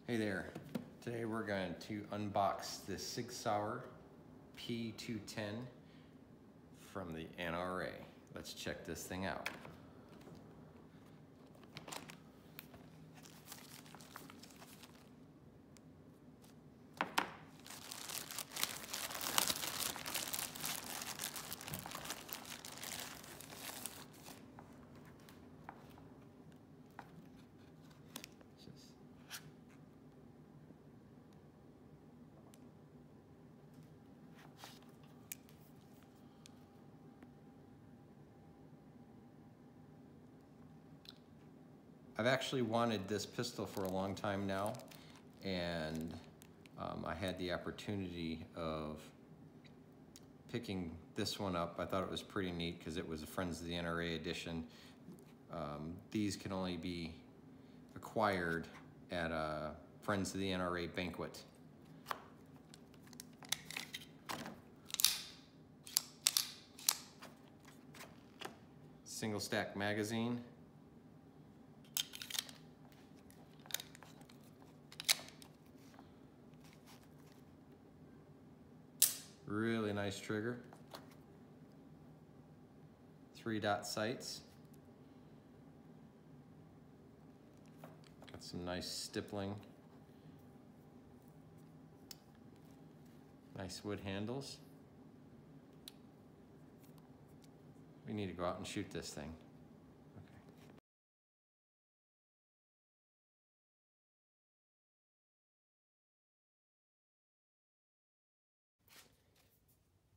Hey there, today we're going to unbox the Sig P210 from the NRA. Let's check this thing out. I've actually wanted this pistol for a long time now, and I had the opportunity of picking this one up. I thought it was pretty neat because it was a Friends of the NRA edition. These can only be acquired at a Friends of the NRA banquet. Single stack magazine. Really nice trigger. 3-dot sights. Got some nice stippling. Nice wood handles. We need to go out and shoot this thing.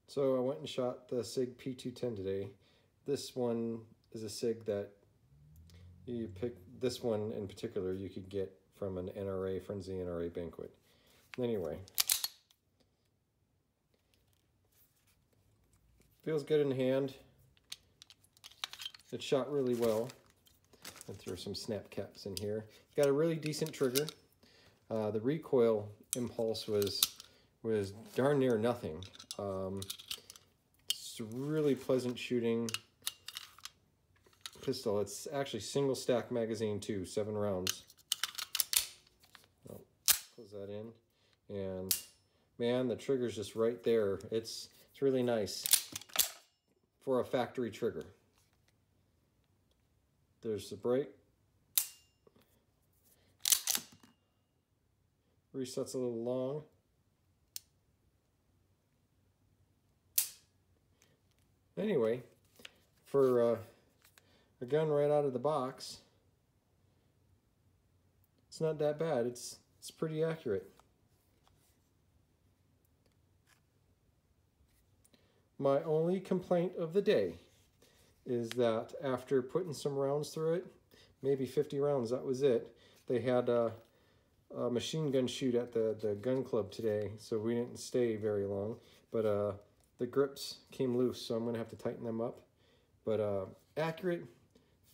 So I went and shot the Sig P210 today. This one is a Sig that you pick, this one in particular you could get from an NRA, Friends of the NRA banquet. Anyway, feels good in hand. It shot really well. I'll throw some snap caps in here. It's got a really decent trigger. The recoil impulse was darn near nothing. It's a really pleasant shooting pistol. It's actually single stack magazine too, 7 rounds. I'll close that in, and man, the trigger's just right there. It's really nice for a factory trigger. There's the brake. Reset's a little long. Anyway, for a gun right out of the box, it's not that bad. It's pretty accurate. My only complaint of the day is that after putting some rounds through it, maybe 50 rounds, that was it. They had a machine gun shoot at the gun club today, so we didn't stay very long. But the grips came loose, so I'm going to have to tighten them up. But accurate,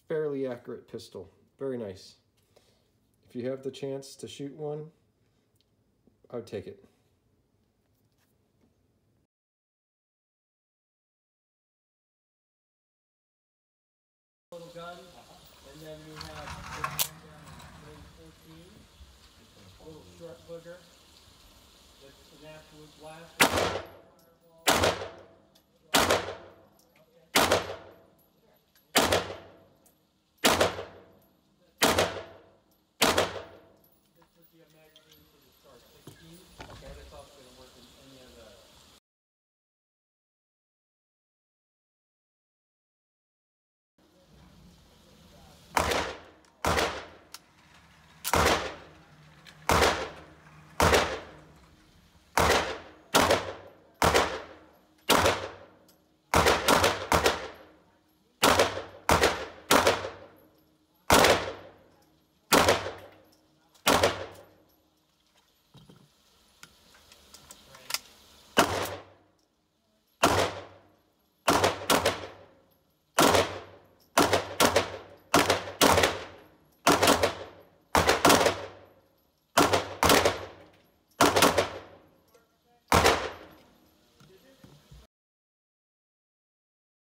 fairly accurate pistol. Very nice. If you have the chance to shoot one, I would take it. Little gun, and then we have this one down at 14, a little short booger with an absolute blast.